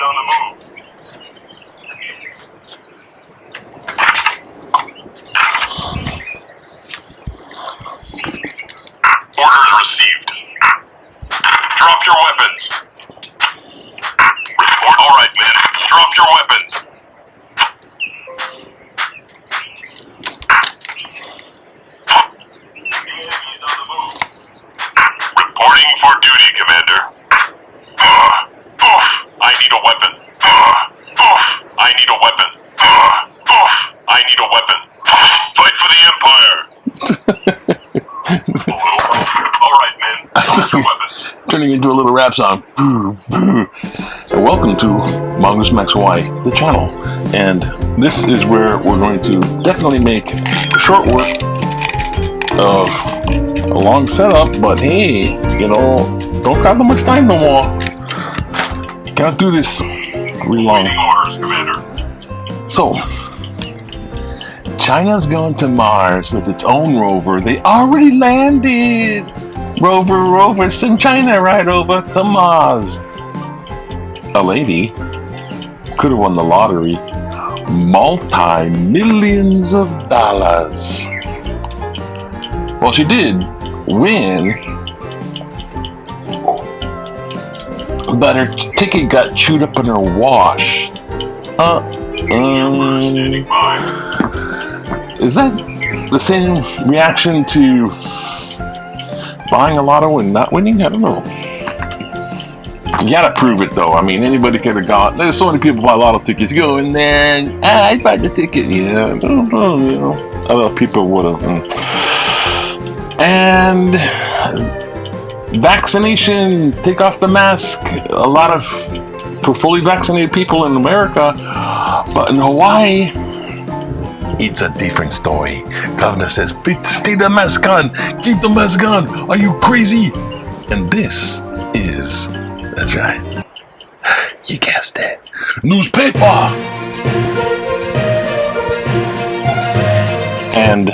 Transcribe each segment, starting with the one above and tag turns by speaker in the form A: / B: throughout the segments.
A: On the move. Orders received. Drop your weapons. All right, men. Drop your weapons. On the move. Reporting for duty, Commander. I need a weapon. I need a weapon. I need a weapon. Fight for the Empire. All right, men. Drop your weapons.
B: Turning into a little rap song. Welcome to Mongoose Max Hawaii, the channel. And this is where we're going to definitely make short work of a long setup, but hey, don't got that much time no more. Can't do this really long. So, China's going to Mars with its own rover. They already landed. Rover, send China right over to Mars. A lady could have won the lottery, multi-millions of dollars. Well, she did win, but her ticket got chewed up in her wash. Is that the same reaction to buying a lotto and not winning? I don't know. You gotta prove it though. I mean, anybody could have gone. There's so many people buy lotto tickets. You go in there and I buy the ticket. Yeah, other people would have. And vaccination, take off the mask. A lot of for fully vaccinated people in America, but in Hawaii, it's a different story. Governor says, stay the mask on, keep the mask on. Are you crazy? And this is, that's right, you guessed it, newspaper. And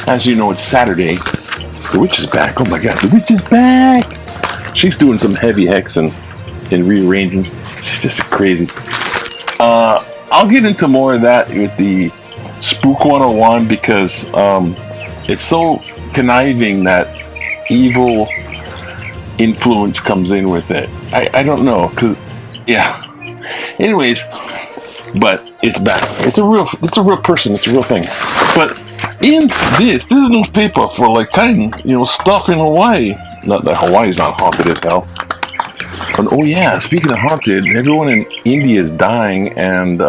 B: as you know, it's Saturday. The witch is back. Oh my God, the witch is back. She's doing some heavy hexing and rearranging. She's just crazy. I'll get into more of that with the Spook 101 because it's so conniving that evil influence comes in with it. I don't know, cause yeah. Anyways, but it's back. It's a real person. It's a real thing. But in this is newspaper for like kind of stuff in Hawaii. Not that Hawaii's not haunted as hell. And, oh yeah, speaking of haunted, everyone in India is dying, and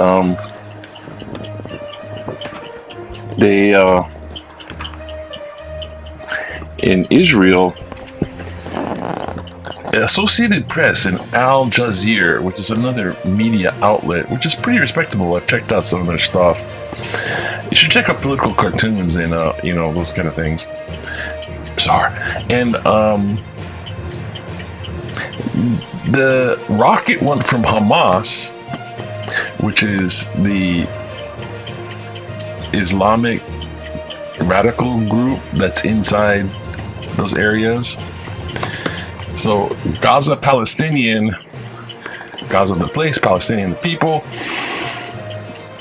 B: they in Israel, Associated Press and Al Jazeera, which is another media outlet, which is pretty respectable. I've checked out some of their stuff. You should check out political cartoons and those kind of things. Bizarre. And the rocket went from Hamas, which is the Islamic radical group that's inside those areas. So Gaza the place, Palestinian the people.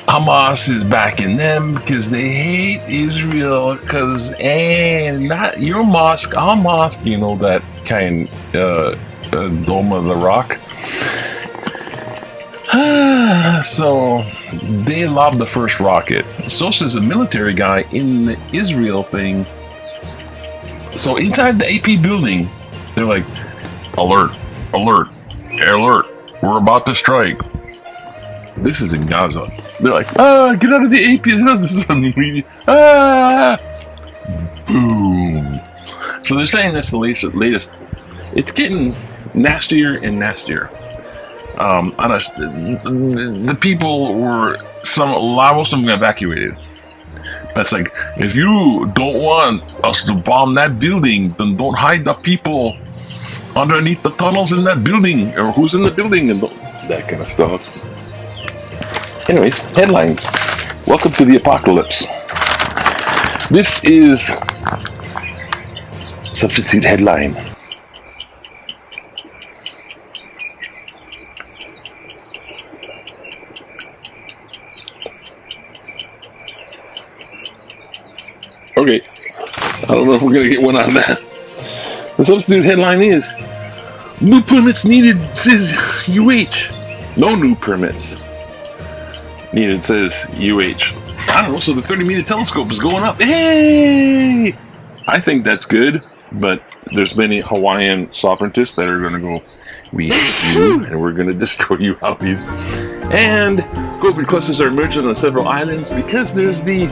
B: Hamas is backing them because they hate Israel because not your mosque, our mosque, that kind Dome of the Rock. So they lobbed the first rocket. So says a military guy in the Israel thing. So inside the AP building, they're like, alert, alert, alert, we're about to strike. This is in Gaza. They're like, get out of the AP. This is media. Boom. So they're saying that's the latest. It's getting nastier and nastier. The people were most of them evacuated. That's like, if you don't want us to bomb that building, then don't hide the people underneath the tunnels in that building, or who's in the building, and that kind of stuff. Anyways, headline. Welcome to the apocalypse. This is substitute headline. Okay, I don't know if we're going to get one on that. The substitute headline is, new permits needed, says UH. No new permits needed, says UH. I don't know, so the 30-meter telescope is going up. Hey! I think that's good, but there's many Hawaiian sovereigntists that are going to go, we hate you, and we're going to destroy you, Howdies. And COVID clusters are emerging on several islands because there's the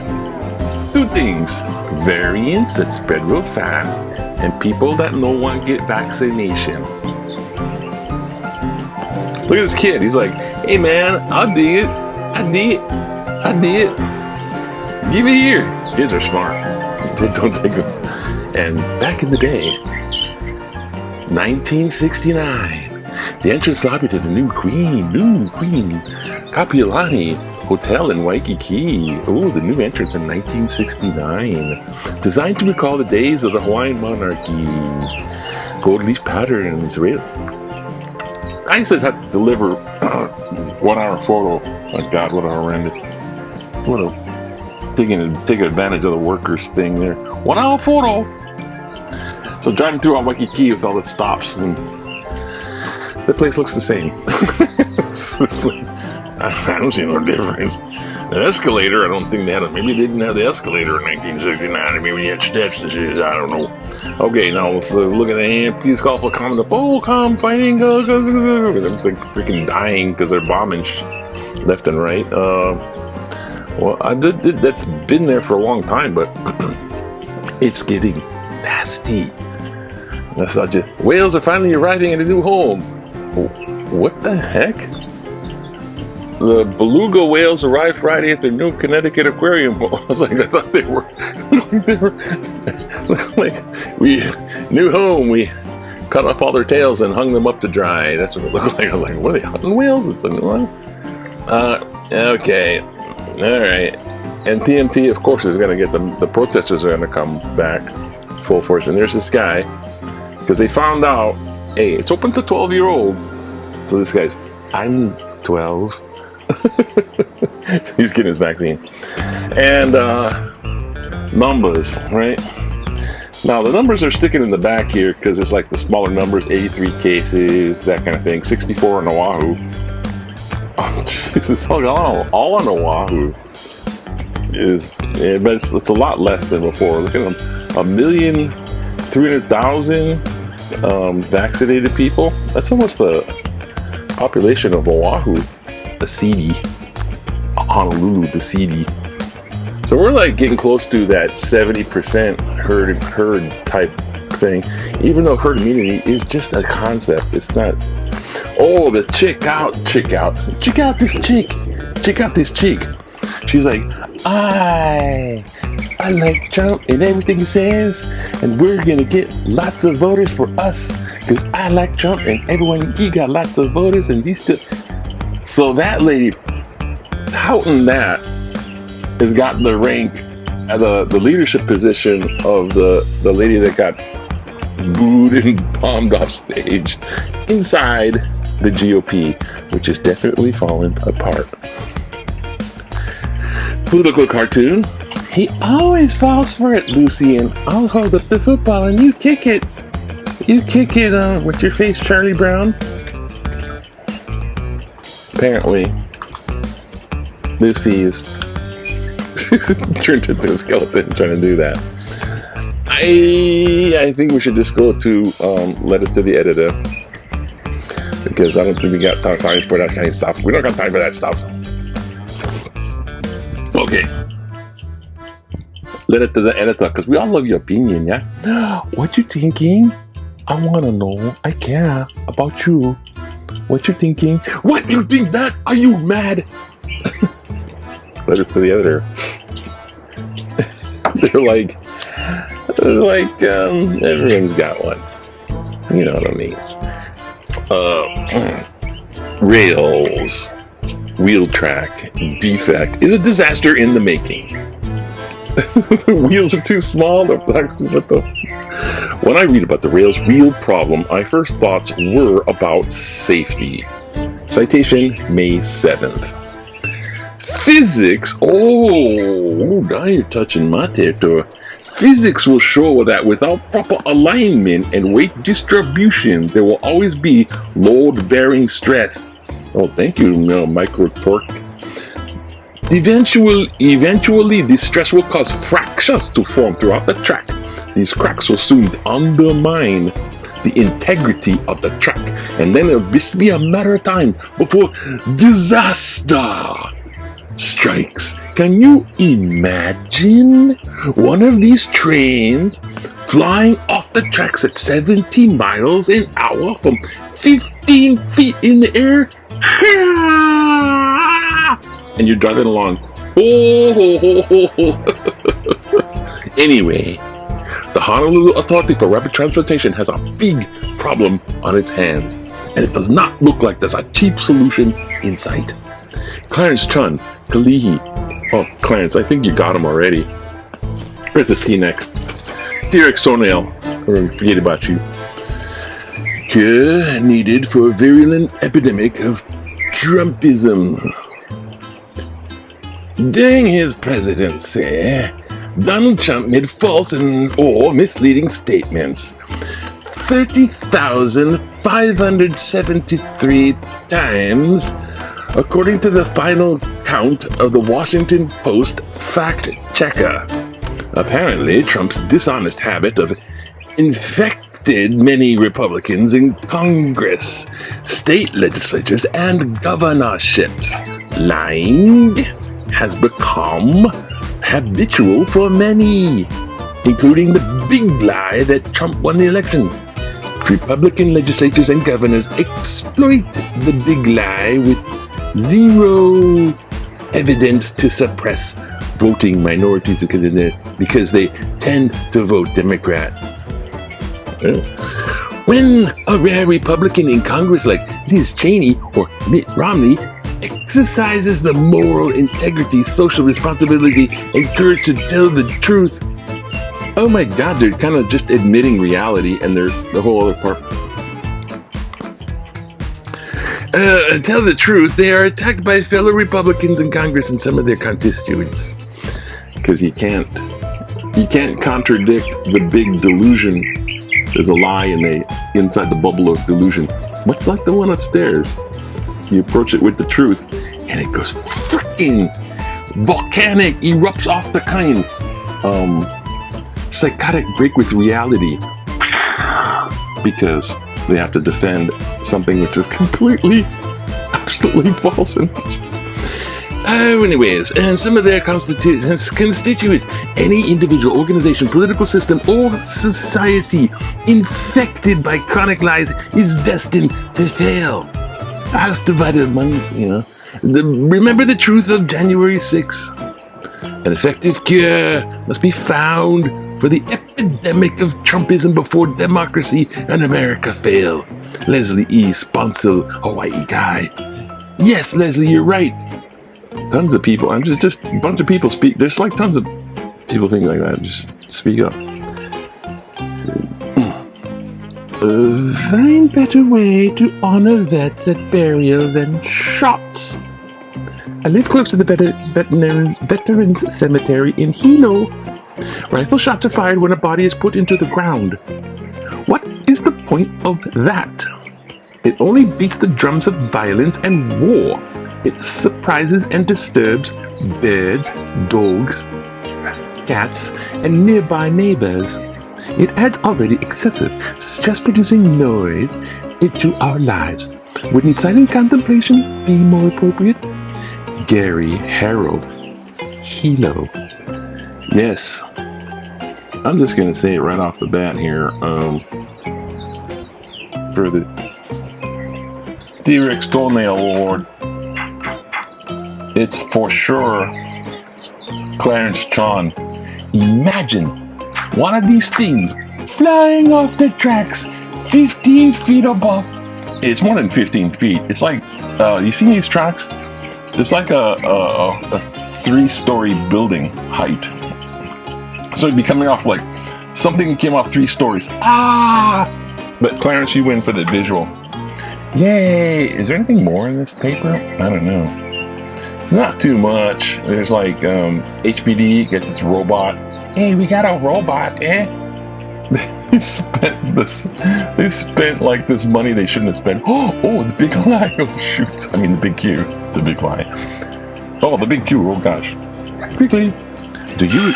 B: two things: variants that spread real fast, and people that don't want to get vaccination. Look at this kid. He's like, hey man, I did it. Give it here. Kids are smart. Don't take them. And back in the day, 1969, the entrance lobby to the new Queen Kapiolani Hotel in Waikiki. Oh, the new entrance in 1969. Designed to recall the days of the Hawaiian monarchy. Gold leaf patterns. I used to have to deliver 1 hour photo. My God, what a horrendous. What a taking advantage of the workers thing there. 1 hour photo. So driving through on Waikiki with all the stops, and the place looks the same. This place, I don't see no difference. An escalator, I don't think they had it. Maybe they didn't have the escalator in 1969. Maybe when you had steps and shit, I don't know. Okay, now let's look at the hand. Please call for comment. Come fighting. They're like freaking dying because they're bombing left and right. Well, that's been there for a long time, but it's getting nasty. That's not just. Whales are finally arriving at a new home. What the heck? The beluga whales arrived Friday at their new Connecticut aquarium. I was like, I thought they were like new home. We cut off all their tails and hung them up to dry. That's what it looked like. I was like, what are they hunting whales? It's a new one. Okay, all right. And TMT, of course, is going to get them. The protesters are going to come back full force. And there's this guy, because they found out, hey, it's open to 12-year-old. So this guy's, I'm 12. So he's getting his vaccine. And numbers, right? Now the numbers are sticking in the back here because it's like the smaller numbers, 83 cases, that kind of thing. 64 on Oahu. Oh, Jesus, all on Oahu but it's a lot less than before. Look at them, 1,300,000 vaccinated people. That's almost the population of Oahu, the city, Honolulu, the city. So we're like getting close to that 70% herd type thing, even though herd immunity is just a concept. It's not, oh, the check out this chick. She's like, I like Trump and everything he says, and we're gonna get lots of voters for us because I like Trump and everyone, he got lots of voters and he's still. So that lady touting that has gotten the rank, the leadership position of the lady that got booed and bombed off stage inside the GOP, which is definitely falling apart. Political cartoon. He always falls for it, Lucy, and I'll hold up the football and you kick it. With your face, Charlie Brown. Apparently, Lucy is turned into a skeleton trying to do that. I think we should just go to letters to the editor, because I don't think we got time for that kind of stuff. We don't got time for that stuff. Okay. Let it to the editor, because we all love your opinion, yeah? What you thinking? I want to know. I care about you. What you thinking? What you think that? Are you mad? Let it to the editor. They're like, everyone's got one. You know what I mean? Rails, wheel track, defect is a disaster in the making. The wheels are too small. When I read about the rails wheel problem, my first thoughts were about safety. Citation, May 7th. Physics, now you're touching my territory. Physics will show that without proper alignment and weight distribution, there will always be load-bearing stress. Oh, thank you, micro torque. Eventually, this stress will cause fractures to form throughout the track. These cracks will soon undermine the integrity of the track, and then it'll just be a matter of time before disaster strikes. Can you imagine one of these trains flying off the tracks at 70 miles an hour from 15 feet in the air? And you're driving along. Anyway, the Honolulu Authority for Rapid Transportation has a big problem on its hands, and it does not look like there's a cheap solution in sight. Clarence Chun, Kalihi. Oh, Clarence, I think you got him already. Where's the T-neck? T-Rex toenail. Forget about you. Cure needed for a virulent epidemic of Trumpism. During his presidency, Donald Trump made false or misleading statements 30,573 times, according to the final count of the Washington Post fact checker. Apparently, Trump's dishonest habit of infected many Republicans in Congress, state legislatures, and governorships. Lying has become habitual for many, including the big lie that Trump won the election. Republican legislators and governors exploit the big lie with zero evidence to suppress voting minorities because they tend to vote Democrat. When a rare Republican in Congress like Liz Cheney or Mitt Romney exercises the moral integrity, social responsibility, and courage to tell the truth, oh my God, they're kind of just admitting reality, and they're the whole other part. Tell the truth, they are attacked by fellow Republicans in Congress and some of their constituents. Because you can't contradict the big delusion. There's a lie inside the bubble of delusion. Much like the one upstairs. You approach it with the truth, and it goes freaking volcanic, erupts off the kind psychotic break with reality. Because they have to defend something which is completely, absolutely false. Anyways, and some of their constituents, any individual, organization, political system, or society infected by chronic lies is destined to fail. A house divided among, remember the truth of January 6th. An effective cure must be found for the epidemic of Trumpism before democracy and America fail. Leslie E. Sponsel, Hawaii guy. Yes, Leslie, you're right. Tons of people, I'm just a bunch of people speak. There's like tons of people thinking like that. Just speak up. Find better way to honor vets at burial than shots. I live close to the Veterans Cemetery in Hilo. Rifle shots are fired when a body is put into the ground. What is the point of that? It only beats the drums of violence and war. It surprises and disturbs birds, dogs, cats, and nearby neighbors. It adds already excessive, stress-producing noise into our lives. Wouldn't silent contemplation be more appropriate? Gary Harold, Hilo. Yes, I'm just gonna say it right off the bat here. For the T-Rex Toenail Award, it's for sure Clarence Chon. Imagine one of these things flying off the tracks 15 feet above. It's more than 15 feet. It's like, you see these tracks? It's like a 3-story building height. So it'd be coming off like something that came off 3 stories. But Clarence, you win for the visual. Yay! Is there anything more in this paper? I don't know. Not too much. There's like HPD gets its robot. Hey, we got a robot, eh? They spent like this money they shouldn't have spent. Oh, the big lie. Oh shoot. I mean the big Q. The big lie. Oh, the big Q. Oh gosh. Quickly. Do you...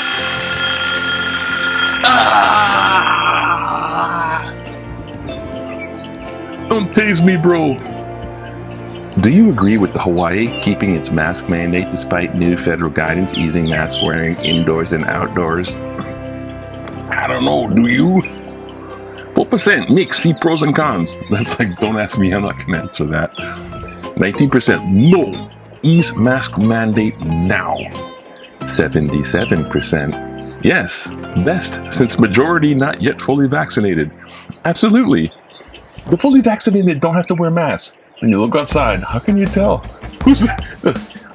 B: Don't tase me, bro. Do you agree with the Hawaii keeping its mask mandate despite new federal guidance easing mask wearing indoors and outdoors? I don't know, do you? What percent? Mix, see pros and cons. That's like, don't ask me, I'm not going to answer that. 19% no, ease mask mandate now. 77% yes, best since majority not yet fully vaccinated. Absolutely. The fully vaccinated don't have to wear masks. When you look outside, how can you tell? Who's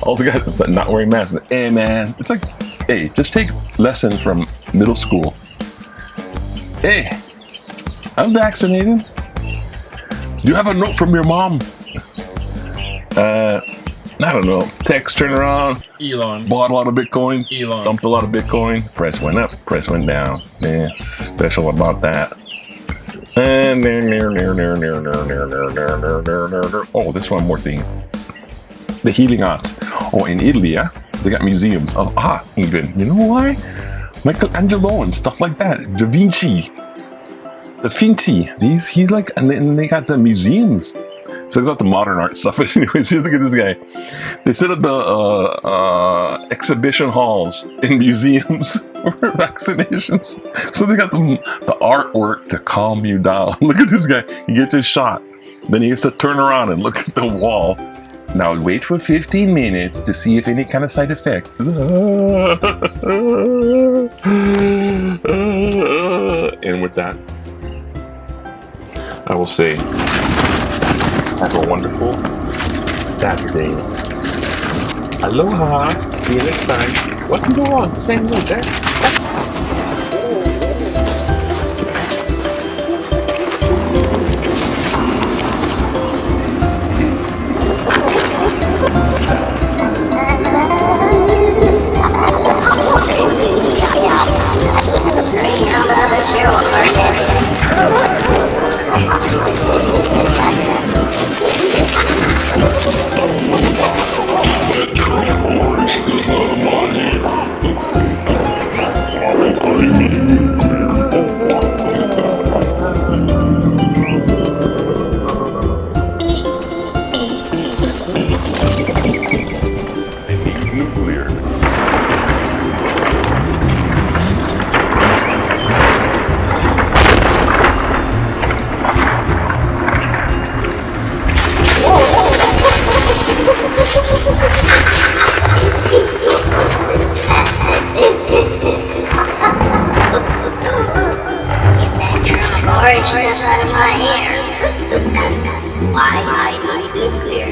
B: all the guys that's not wearing masks? Hey man, it's like, hey, just take lessons from middle school. Hey, I'm vaccinated. Do you have a note from your mom? I don't know. Text, turn around.
C: Elon.
B: Bought a lot of Bitcoin.
C: Elon.
B: Dumped a lot of Bitcoin. Price went up. Price went down. Yeah, special about that. And oh, this one more thing. The healing arts. Oh, in Italy, yeah, they got museums of art. Even you know why? Michelangelo and stuff like that. Da Vinci. He's like, and then they got the museums. So they got the modern art stuff. But anyways, here's look at this guy. They set up the exhibition halls in museums for vaccinations. So they got the artwork to calm you down. Look at this guy. He gets his shot. Then he gets to turn around and look at the wall. Now wait for 15 minutes to see if any kind of side effect. And with that, I will say, have a wonderful Saturday. Aloha. See you next time. What can go on? Same note there.
D: Orange stuff out of my hair. Why I need nuclear.